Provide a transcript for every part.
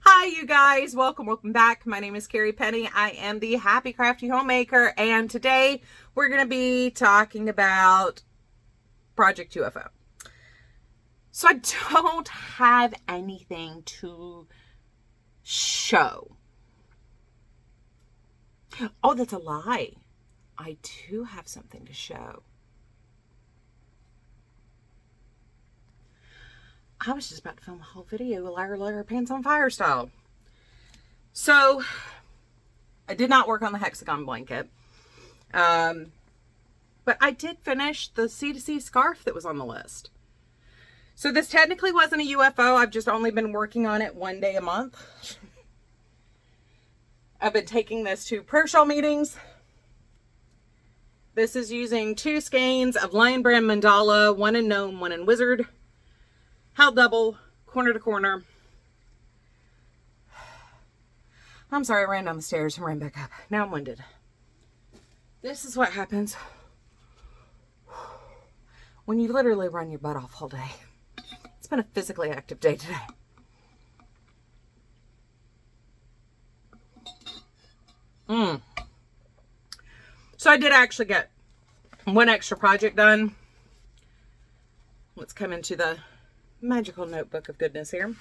Hi, you guys. Welcome back. My name is Carrie Penny. I am the Happy Crafty Homemaker, and today we're going to be talking about Project UFO. So I don't have anything to show. Oh, that's a lie. I do have something to show. I was just about to film a whole video, liar, pants on fire style. So, I did not work on the hexagon blanket. But I did finish the C2C scarf that was on the list. So this technically wasn't a UFO. I've just only been working on it one day a month. I've been taking this to prayer shawl meetings. This is using 2 skeins of Lion Brand Mandala, one in Gnome, one in Wizard. Held double, corner to corner. I'm sorry, I ran down the stairs and ran back up. Now I'm winded. This is what happens when you literally run your butt off all day. It's been a physically active day today. So I did actually get one extra project done. Let's come into the magical notebook of goodness here.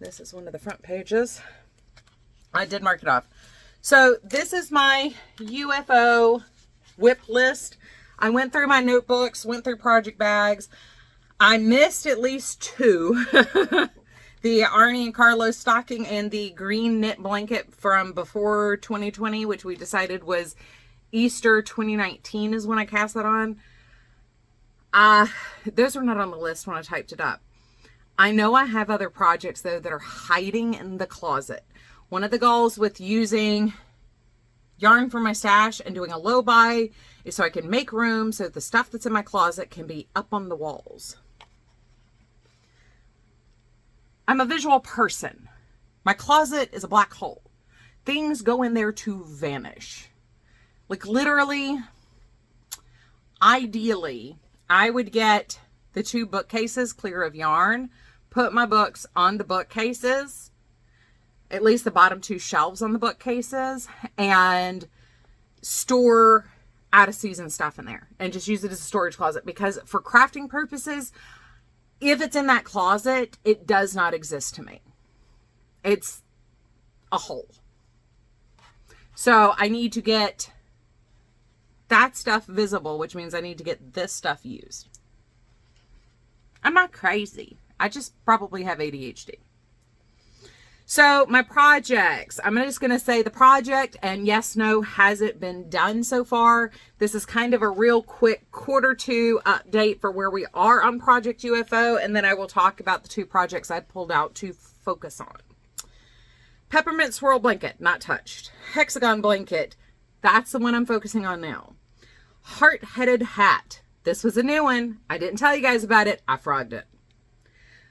This is one of the front pages. I did mark it off. So this is my UFO whip list. I went through my notebooks, went through project bags. I missed at least 2. The Arnie and Carlos stocking and the green knit blanket from before 2020, which we decided was Easter 2019 is when I cast that on. Those are not on the list when I typed it up. I know I have other projects though that are hiding in the closet. One of the goals with using yarn from my stash and doing a low buy is so I can make room so the stuff that's in my closet can be up on the walls. I'm a visual person. My closet is a black hole. Things go in there to vanish. Like literally, ideally, I would get the 2 bookcases clear of yarn, put my books on the bookcases, at least the bottom 2 shelves on the bookcases, and store out of season stuff in there and just use it as a storage closet, because for crafting purposes, if it's in that closet, it does not exist to me. It's a hole. So I need to get that stuff visible, which means I need to get this stuff used. I'm not crazy. I just probably have ADHD. So my projects, I'm just going to say the project and yes, no, has it been done so far? This is kind of a real quick Q2 update for where we are on Project UFO. And then I will talk about the 2 projects I pulled out to focus on. Peppermint swirl blanket, not touched. Hexagon blanket, that's the one I'm focusing on now. Heart-headed hat. This was a new one. I didn't tell you guys about it. I frogged it.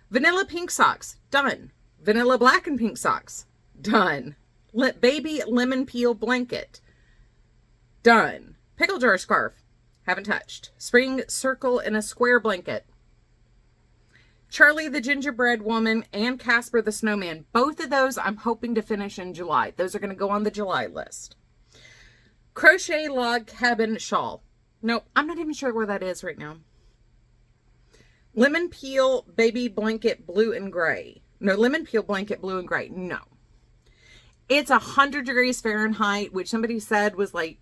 Vanilla pink socks. Done. Vanilla black and pink socks. Done. Baby lemon peel blanket. Done. Pickle jar scarf. Haven't touched. Spring circle in a square blanket. Charlie the gingerbread woman and Casper the snowman. Both of those I'm hoping to finish in July. Those are going to go on the July list. Crochet log cabin shawl. Nope, I'm not even sure where that is right now. Lemon peel baby blanket blue and gray. No, lemon peel blanket blue and gray. No. It's 100 degrees Fahrenheit, which somebody said was like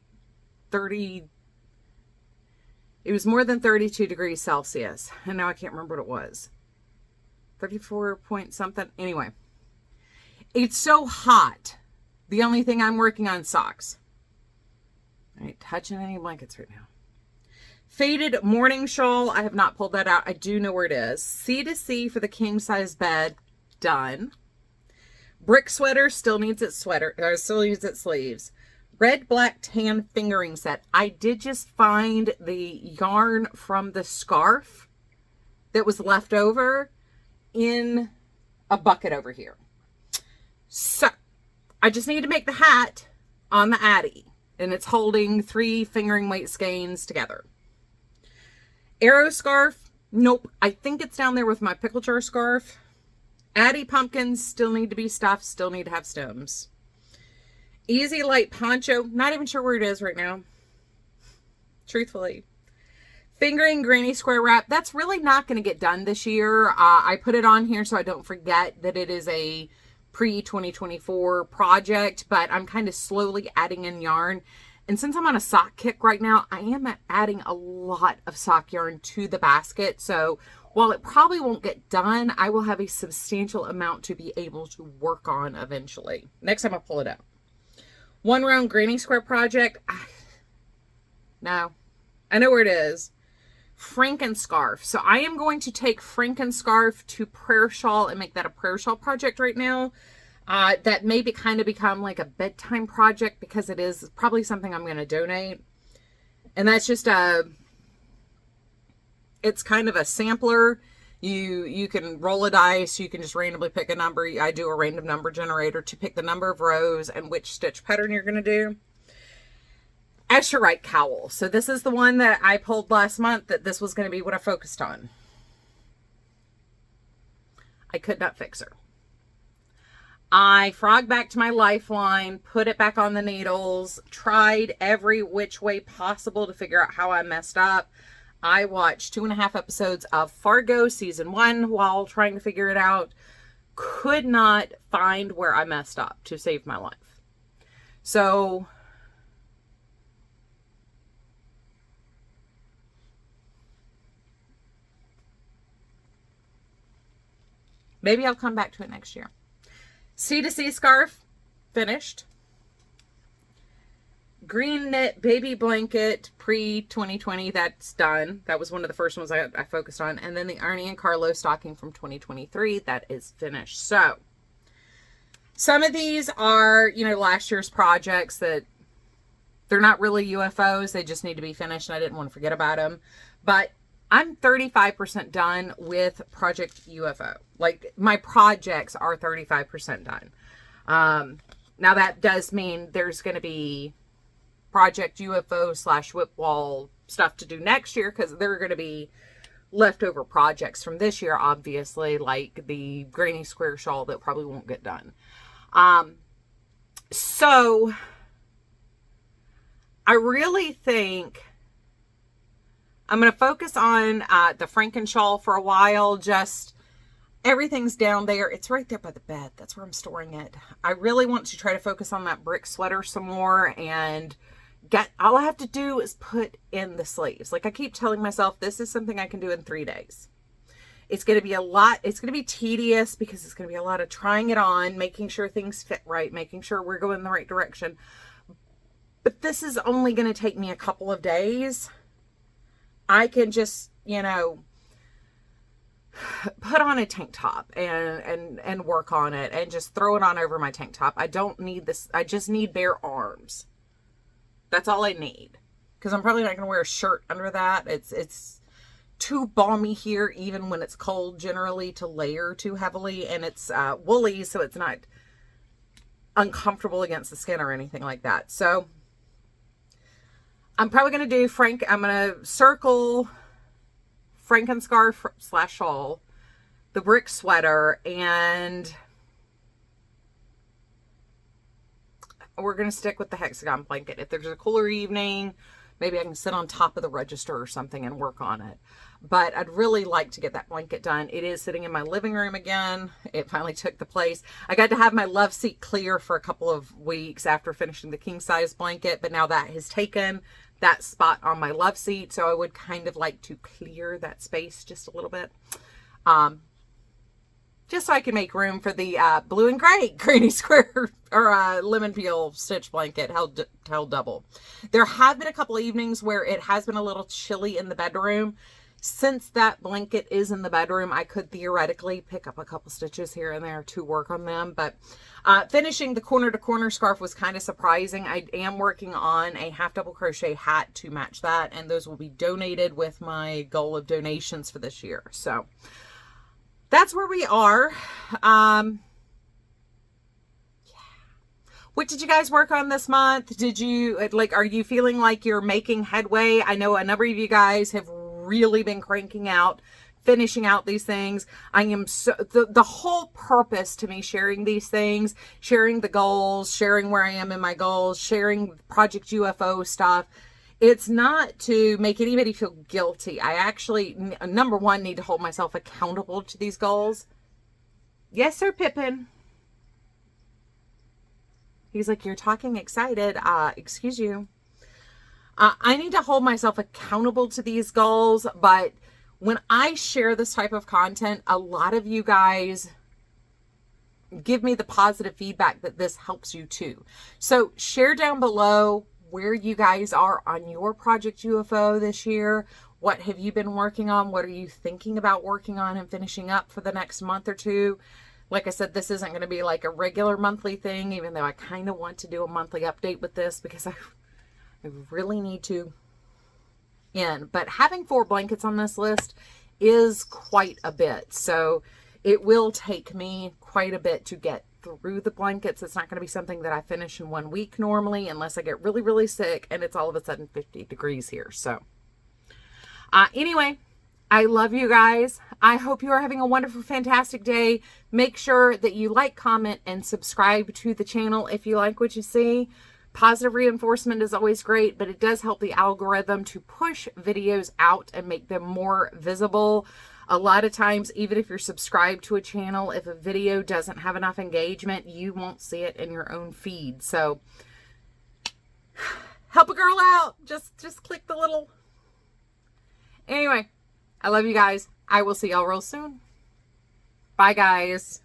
30. It was more than 32 degrees Celsius. And now I can't remember what it was. 34 point something. Anyway. It's so hot. The only thing I'm working on is socks. I ain't touching any blankets right now. Faded morning shawl. I have not pulled that out. I do know where it is. C2C for the king size bed. Done. Brick sweater still needs its sleeves. Red, black, tan fingering set. I did just find the yarn from the scarf that was left over in a bucket over here. So I just need to make the hat on the Addy. And it's holding 3 fingering weight skeins together. Arrow scarf. Nope. I think it's down there with my pickle jar scarf. Addie pumpkins still need to be stuffed, still need to have stems. Easy light poncho, not even sure where it is right now, truthfully. Fingering granny square wrap, that's really not going to get done this year. I put it on here so I don't forget that it is a pre-2024 project, but I'm kind of slowly adding in yarn. And since I'm on a sock kick right now, I am adding a lot of sock yarn to the basket. So while it probably won't get done, I will have a substantial amount to be able to work on eventually. Next time I pull it out. One round granny square project. No, I know where it is. Frankenscarf. So I am going to take Frankenscarf to prayer shawl and make that a prayer shawl project right now. That may kind of become like a bedtime project because it is probably something I'm going to donate. And that's just it's kind of a sampler. You can roll a dice. You can just randomly pick a number. I do a random number generator to pick the number of rows and which stitch pattern you're going to do. Extra right cowl. So this is the one that I pulled last month that this was going to be what I focused on. I could not fix her. I frogged back to my lifeline, put it back on the needles, tried every which way possible to figure out how I messed up. I watched 2.5 episodes of Fargo season 1 while trying to figure it out. Could not find where I messed up to save my life. So maybe I'll come back to it next year. C2C scarf, finished. Green knit baby blanket, pre-2020, that's done. That was one of the first ones I focused on. And then the Arnie and Carlo stocking from 2023, that is finished. So, some of these are, last year's projects that they're not really UFOs. They just need to be finished, and I didn't want to forget about them. But I'm 35% done with Project UFO. Like, my projects are 35% done. Now, that does mean there's going to be Project UFO / whip wall stuff to do next year, because there are going to be leftover projects from this year, obviously, like the granny square shawl that probably won't get done. So, I really think I'm going to focus on the Franken shawl for a while. Just everything's down there. It's right there by the bed. That's where I'm storing it. I really want to try to focus on that brick sweater some more and all I have to do is put in the sleeves. Like I keep telling myself, this is something I can do in 3 days. It's going to be a lot. It's going to be tedious because it's going to be a lot of trying it on, making sure things fit right, making sure we're going in the right direction. But this is only going to take me a couple of days. I can just, put on a tank top and work on it and just throw it on over my tank top. I don't need this. I just need bare arms. That's all I need. Because I'm probably not going to wear a shirt under that. It's too balmy here, even when it's cold, generally, to layer too heavily. And it's woolly, so it's not uncomfortable against the skin or anything like that. So I'm probably going to do I'm going to circle Frankenscarf / shawl, the brick sweater, and we're going to stick with the hexagon blanket. If there's a cooler evening, maybe I can sit on top of the register or something and work on it. But I'd really like to get that blanket done. It is sitting in my living room again. It finally took the place. I got to have my love seat clear for a couple of weeks after finishing the king size blanket, but now that has taken that spot on my love seat. So I would kind of like to clear that space just a little bit. Just so I can make room for the blue and gray granny square or lemon peel stitch blanket held double. There have been a couple of evenings where it has been a little chilly in the bedroom. Since that blanket is in the bedroom, I could theoretically pick up a couple stitches here and there to work on them. But finishing the corner to corner scarf was kind of surprising. I am working on a half double crochet hat to match that, and those will be donated with my goal of donations for this year. So that's where we are. What did you guys work on this month? Are you feeling like you're making headway? I know a number of you guys have really been cranking out finishing out these things. I am so, the whole purpose to me sharing these things, sharing the goals, sharing where I am in my goals, sharing Project UFO stuff, it's not to make anybody feel guilty. I actually, number one, need to hold myself accountable to these goals. Yes, sir, Pippin. He's like, you're talking excited. Excuse you. I need to hold myself accountable to these goals, but when I share this type of content, a lot of you guys give me the positive feedback that this helps you too. So share down below where you guys are on your Project UFO this year. What have you been working on? What are you thinking about working on and finishing up for the next month or two? Like I said, this isn't going to be like a regular monthly thing, even though I kind of want to do a monthly update with this because I really need to. But having 4 blankets on this list is quite a bit. So it will take me quite a bit to get through the blankets. It's not going to be something that I finish in 1 week normally, unless I get really, really sick and it's all of a sudden 50 degrees here. So anyway, I love you guys. I hope you are having a wonderful, fantastic day. Make sure that you like, comment, and subscribe to the channel if you like what you see. Positive reinforcement is always great, but it does help the algorithm to push videos out and make them more visible. A lot of times, even if you're subscribed to a channel, if a video doesn't have enough engagement, you won't see it in your own feed. So help a girl out. Just click the little. Anyway, I love you guys. I will see y'all real soon. Bye, guys.